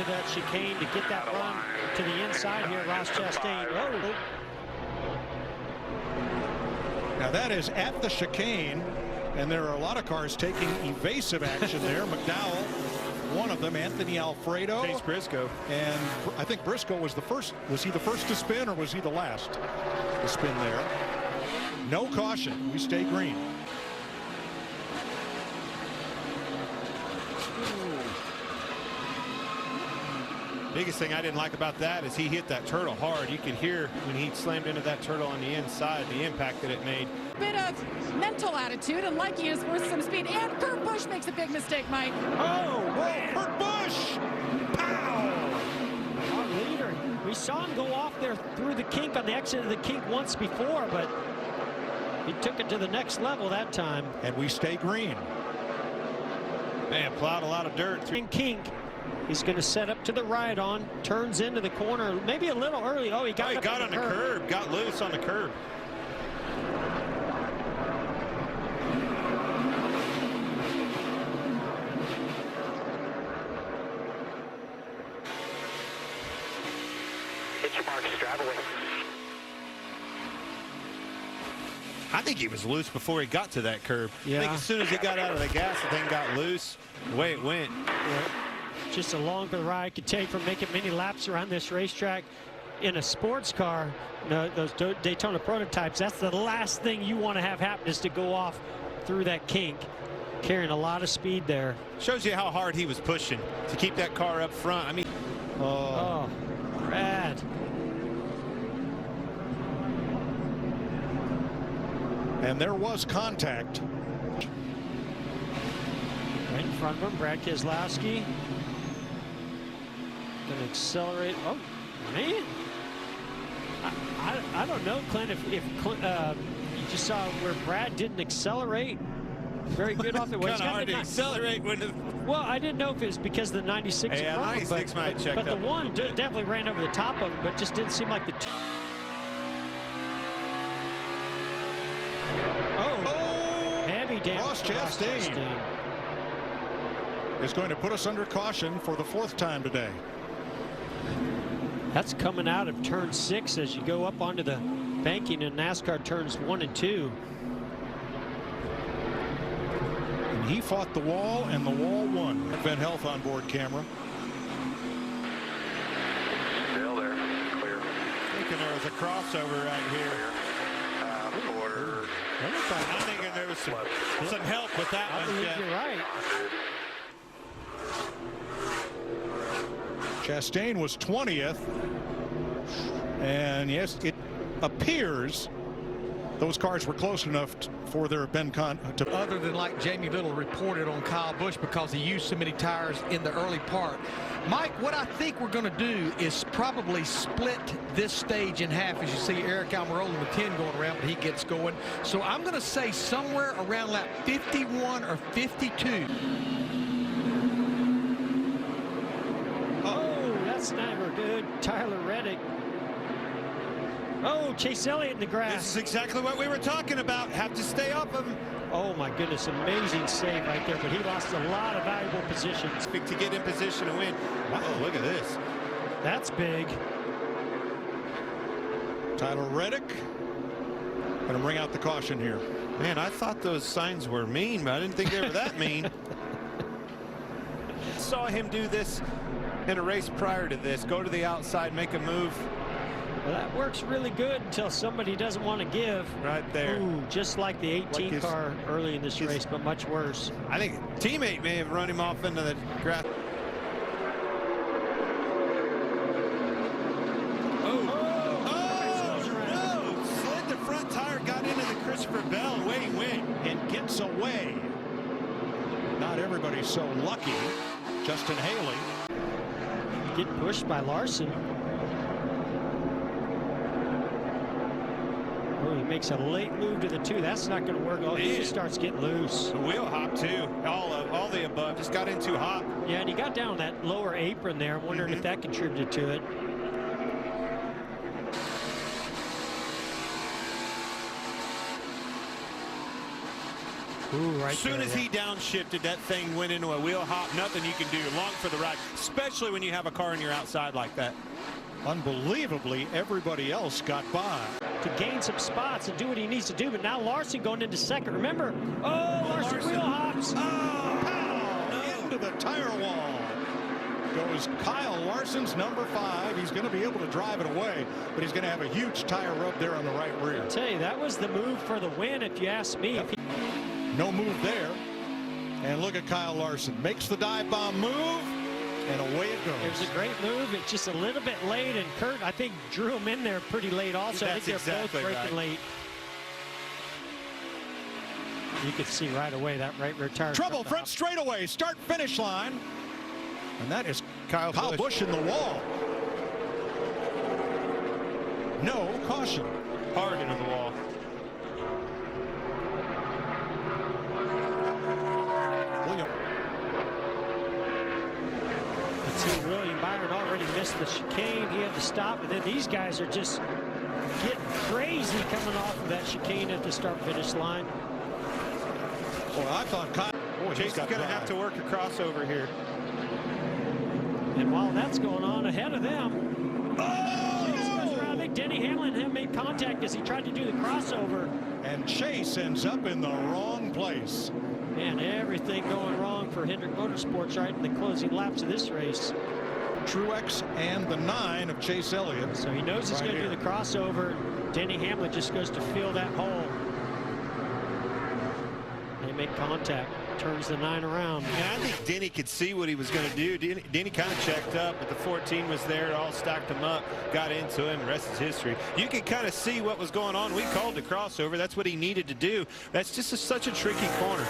into that chicane to get that run to the inside here. Ross Chastain. Oh. Now that is at the chicane, and there are a lot of cars taking evasive action there. McDowell, one of them, Anthony Alfredo. Chase Briscoe. And I think Briscoe was the first. Was he the first to spin, or was he the last to spin there? No caution. We stay green. Biggest thing I didn't like about that is he hit that turtle hard. You could hear when he slammed into that turtle on the inside, the impact that it made. Bit of mental attitude and liking is worth some speed. And Kurt Busch makes a big mistake, Mike. Oh, whoa, Kurt Busch! Pow! Our leader. We saw him go off there through the kink on the exit of the kink once before, but he took it to the next level that time. And we stay green. Man, plowed a lot of dirt through kink. He's going to set up to the right on, turns into the corner, maybe a little early. Oh, he got on the curb, got loose on the curb. Hit your marks, drive away. I think he was loose before he got to that curb. Yeah. I think as soon as he got out of the gas, the thing got loose. The way it went. Yeah. Just a longer ride could take from making many laps around this racetrack. In a sports car, those Daytona prototypes, that's the last thing you want to have happen is to go off through that kink, carrying a lot of speed there. Shows you how hard he was pushing to keep that car up front. I mean, oh, Brad. And there was contact. Right in front of him, Brad Keselowski. Gonna accelerate. Oh, man. I don't know, Clint, if you just saw where Brad didn't accelerate very good off the way. Kind of hard to accelerate when the... Well, I didn't know if it was because the 96 yeah, 96 might check but up the one definitely ran over the top of him, but just didn't seem like the heavy damage. Ross Chastain is going to put us under caution for the 4th time today. That's coming out of turn 6 as you go up onto the banking in NASCAR turns 1 and 2. And he fought the wall, and the wall won. Prevent health on board camera. Still there, clear. Thinking there was a crossover right here. Quarter. I'm thinking there was some help with that I one. believe you're right. Chastain was 20th, and yes, it appears those cars were close enough for there have been other than like Jamie Little reported on Kyle Busch because he used so many tires in the early part. Mike, what I think we're going to do is probably split this stage in half as you see Aric Almirola with 10 going around, but he gets going. So I'm going to say somewhere around lap 51 or 52. That's never good. Tyler Reddick. Oh, Chase Elliott in the grass. This is exactly what we were talking about. Have to stay up of him. Oh my goodness, amazing save right there, but he lost a lot of valuable positions. To get in position to win. Oh, look at this. That's big. Tyler Reddick going to bring out the caution here. Man, I thought those signs were mean, but I didn't think they were that mean. Saw him do this in a race prior to this. Go to the outside, make a move. Well, that works really good until somebody doesn't want to give. Right there. Ooh, just like the 18 car early in this race, but much worse. I think a teammate may have run him off into the grass. No! Slid the front tire, got into the Christopher Bell, and away he went. And gets away. Not everybody's so lucky. Justin Haley. Get pushed by Larson. Oh, he makes a late move to the 2. That's not going to work. Oh, he just starts getting loose. The wheel hop too. All the above. Just got in too hot. Yeah, and he got down that lower apron there. I'm wondering if that contributed to it. Ooh, right As soon there, as he downshifted, that thing went into a wheel hop. Nothing you can do. Long for the ride, especially when you have a car on your outside like that. Unbelievably, everybody else got by. to gain some spots and do what he needs to do. But now Larson going into second. Remember, Larson wheel hops. Into the tire wall goes Kyle Larson's number 5. He's going to be able to drive it away, but he's going to have a huge tire rub there on the right rear. I tell you, that was the move for the win, if you ask me. Yep. No move there. And look at Kyle Larson. Makes the dive bomb move, and away it goes. It was a great move. It's just a little bit late, and Kurt, I think, drew him in there pretty late also. That's I think they're exactly both breaking right. late. You could see right away that right rear tire. Trouble front straightaway, start finish line. And that is Kyle Busch in the wall. No caution. Hard into the wall. Let's see, William Byron already missed the chicane. He had to stop, and then these guys are just getting crazy coming off of that chicane at the start-finish line. Well, I thought Kyle. Chase is going to have to work a crossover here. And while that's going on ahead of them, I think Denny Hamlin had made contact as he tried to do the crossover. And Chase ends up in the wrong place. And everything going wrong for Hendrick Motorsports right in the closing laps of this race. Truex and the 9 of Chase Elliott. So he knows he's going to do the crossover. Denny Hamlin just goes to fill that hole. They make contact, turns the 9 around. And I think Denny could see what he was going to do. Denny kind of checked up, but the 14 was there, all stacked him up, got into him, the rest is history. You can kind of see what was going on. We called the crossover. That's what he needed to do. That's just such a tricky corner.